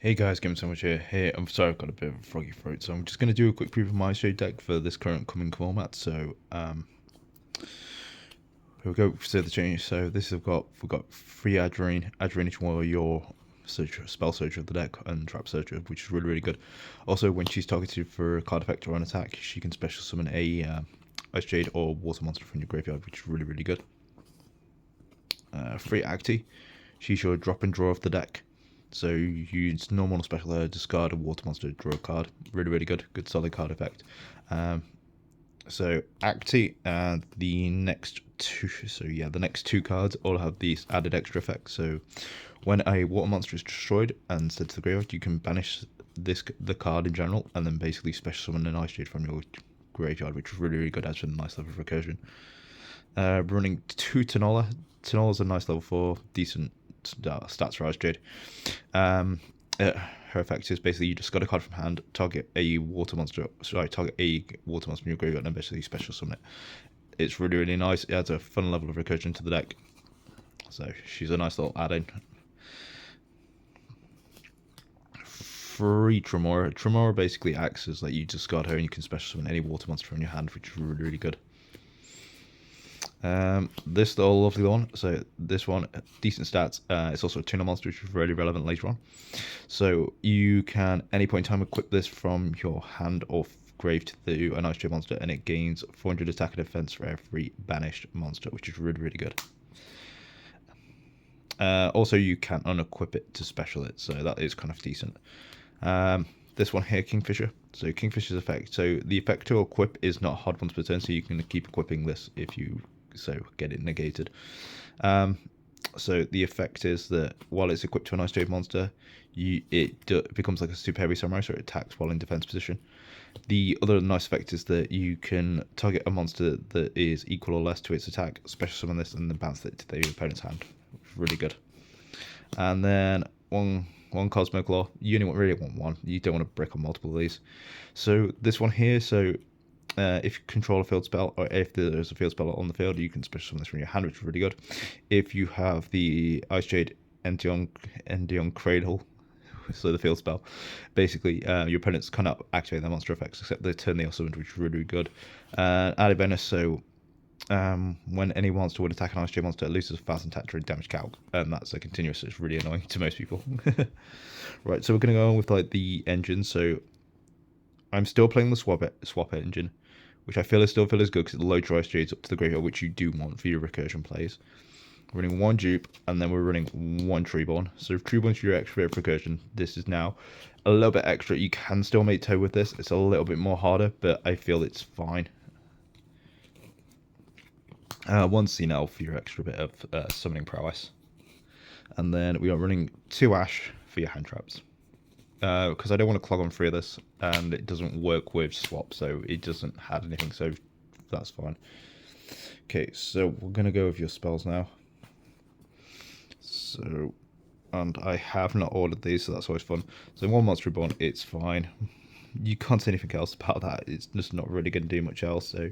Hey guys, TheGamingSandwich here. Hey, I'm sorry I've got a bit of a froggy throat, so I'm just going to do a quick preview of my Icejade deck for this current coming format. So, here we go. So the change. So this we've got free Adrenaline each one of your spell searcher of the deck and trap searcher, which is really good. Also, when she's targeted for a card effect or an attack, she can special summon a Icejade or water monster from your graveyard, which is really good. Free Acti, she's your drop and draw of the deck. So you use normal and special her, discard a water monster, draw a card. Really good solid card effect. So Acti and the next two, the next two cards all have these added extra effects. So when a water monster is destroyed and sent to the graveyard, you can banish the card in general, and then basically special summon an Icejade from your graveyard, which is really good, adds a nice level of recursion. Running two Tanola. Tanola's a nice level 4, decent stats for Icejade. Her effect is basically you just got a card from hand, target a water monster from your graveyard, and basically special summon it. It's really nice. It adds a fun level of recursion to the deck. So she's a nice little add-in. Free Tremora. Tremora basically acts as like you discard her and you can special summon any water monster from your hand, which is really good. This little lovely one, so this one, decent stats. It's also a tuner monster, which is really relevant later on. So you can any point in time equip this from your hand or grave to an Icejade monster, and it gains 400 attack and defense for every banished monster, which is really good. Also, you can unequip it to special it, so that is kind of decent. This one here, Kingfisher. So Kingfisher's effect. So the effect to equip is not hard once per turn, so you can keep equipping this if you get it negated. So the effect is that while it's equipped to an Icejade monster, it becomes like a super heavy samurai, so it attacks while in defense position. The other nice effect is that you can target a monster that is equal or less to its attack, special summon this, and then bounce it to the opponent's hand. Really good. And then one Cosmic Law. You only really want one. You don't want to brick on multiple of these. So this one here, if you control a field spell, or if there's a field spell on the field, you can special summon this from your hand, which is really good. If you have the Icejade Endion Cradle, so the field spell, basically your opponents cannot activate their monster effects except the turn they are summoned, which is really good. Added bonus, so when any monster would attack an Icejade monster, it loses 1,000 attack during damage calc, and that's a continuous. It's really annoying to most people. Right, so we're going to go on with like the engine. So I'm still playing the swap engine, which I feel is good because it loads your Icejades up to the graveyard, which you do want for your recursion plays. We're running one dupe, and then we're running one Treeborn. So if Treeborn's your extra bit of recursion, this is now a little bit extra. You can still make toe with this. It's a little bit more harder, but I feel it's fine. One Senile for your extra bit of summoning prowess. And then we are running two Ash for your hand traps. Because I don't want to clog on 3 of this, and it doesn't work with swap, so it doesn't have anything, so that's fine. Okay, so we're going to go with your spells now. So, and I have not ordered these, so that's always fun. So one Monster Reborn, it's fine. You can't say anything else about that. It's just not really going to do much else. So,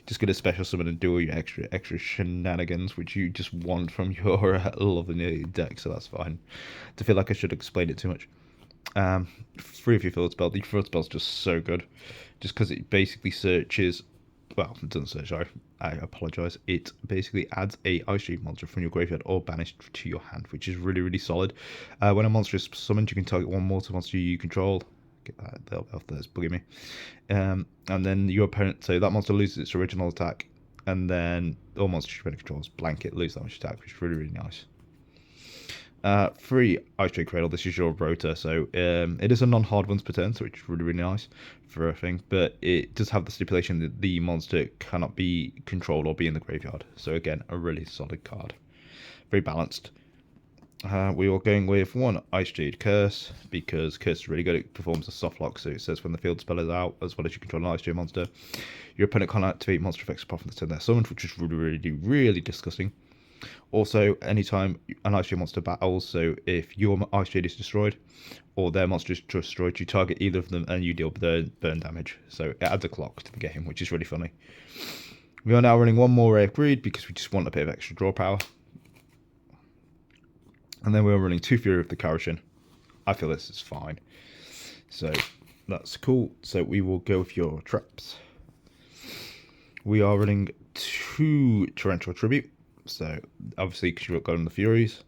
just going to special summon and do all your extra shenanigans, which you just want from your lovely deck. So that's fine. I feel like I should explain it too much. 3 of your field spell. The field spell's just so good, just because it basically searches. Well, it doesn't search. I apologize. It basically adds a Icejade monster from your graveyard or banished to your hand, which is really solid. When a monster is summoned, you can target one mortal monster you control. Get that off there, it's bugging me. And then your opponent, so that monster loses its original attack, and then all monsters your opponent controls blanket lose that much attack, which is really nice. 3 Icejade Cradle. This is your rotor, so it is a non-hard once per turn, so it's really nice for a thing. But it does have the stipulation that the monster cannot be controlled or be in the graveyard. So again, a really solid card, very balanced. We are going with 1 Icejade Curse, because Curse is really good. It performs a soft lock, so it says when the field spell is out, as well as you control an Icejade monster, your opponent can't activate monster effects apart from the turn they're summoned, which is really disgusting. Also, anytime an Icejade monster battles, so if your Icejade is destroyed or their monster is destroyed, you target either of them and you deal burn damage. So it adds a clock to the game, which is really funny. We are now running 1 more Ray of Greed because we just want a bit of extra draw power. And then we are running 2 Fury of the Karashin. I feel this is fine. So that's cool. So we will go with your traps. We are running 2 Torrential Tribute. So obviously because you've got on the Furies.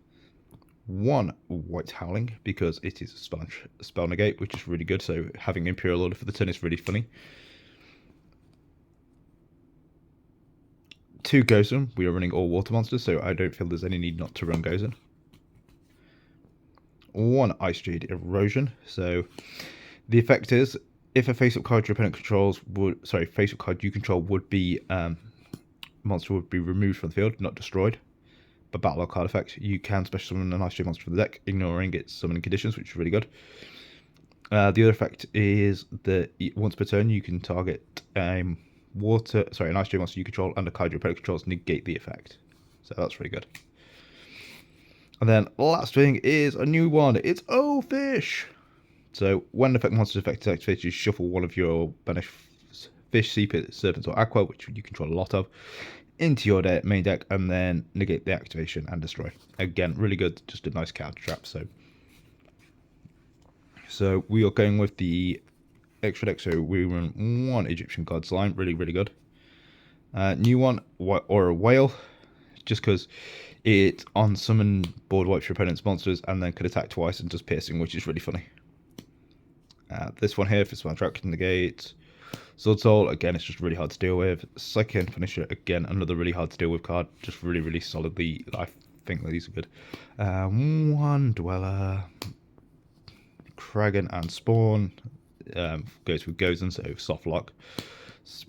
1 White Howling because it is a spell negate, which is really good. So having Imperial Order for the turn is really funny. 2 Gozen. We are running all water monsters, so I don't feel there's any need not to run Gozen. 1 Icejade Erosion. So the effect is if a face-up card your opponent controls face-up card you control would be monster would be removed from the field, not destroyed. But battle log card effect, you can special summon an Icejade monster from the deck, ignoring its summoning conditions, which is really good. The other effect is that once per turn you can target an Icejade monster you control and a card your opponent controls, negate the effect. So that's really good. And then last thing is a new one. It's Fish. So when the effect monster's effect is activated, you shuffle one of your banished fish, sea pit, serpents, or aqua, which you control a lot of, into your main deck, and then negate the activation and destroy. Again, really good, just a nice counter trap. So we are going with the extra deck. So we run 1 Egyptian God's Line, really good. New one, or a whale, just because it on summon board wipes your opponent's monsters and then could attack twice and does piercing, which is really funny. This one here, for one trap, can negate. Sword Soul, again, it's just really hard to deal with. Psychic Finisher, again, another really hard to deal with card. Just really solidly, I think that these are good. 1 Dweller. Kragan and Spawn. Goes with Gozen, so soft lock.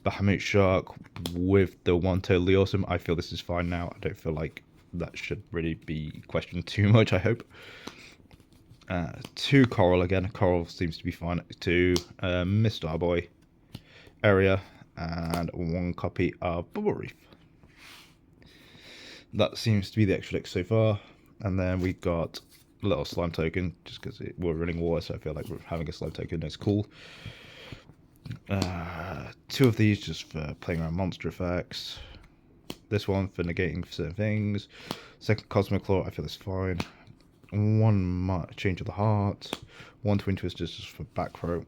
Bahamut Shark with the 1 Totally Awesome. I feel this is fine now. I don't feel like that should really be questioned too much, I hope. 2 Coral again. Coral seems to be fine. 2 Mr. Boy area, and 1 copy of Bubble Reef. That seems to be the extra deck so far. And then we got a little slime token, just because we're running water, so I feel like we're having a slime token is cool. 2 of these just for playing around monster effects. This one for negating certain things. 2nd Cosmic Claw, I feel it's fine. 1 Change of the Heart. 1 Twin Twisters just for back row.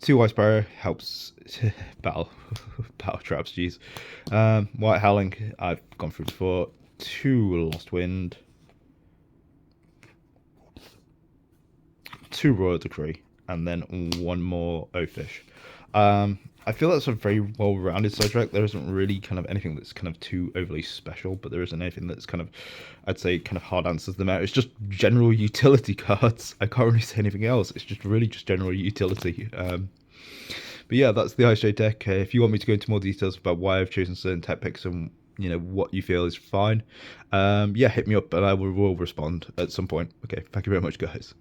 2 Ice Barrier helps battle traps, jeez. White Howling, I've gone through before. 2 Lost Wind. 2 Royal Decree, and then 1 more Fish. I feel that's a very well-rounded side track. There isn't really kind of anything that's kind of too overly special, but there isn't anything that's kind of, I'd say, kind of hard answers them out. It's just general utility cards. I can't really say anything else. It's just really just general utility. But yeah, that's the Icejade deck. If you want me to go into more details about why I've chosen certain tech picks and what you feel is fine, yeah, hit me up and I will respond at some point. Okay, thank you very much, guys.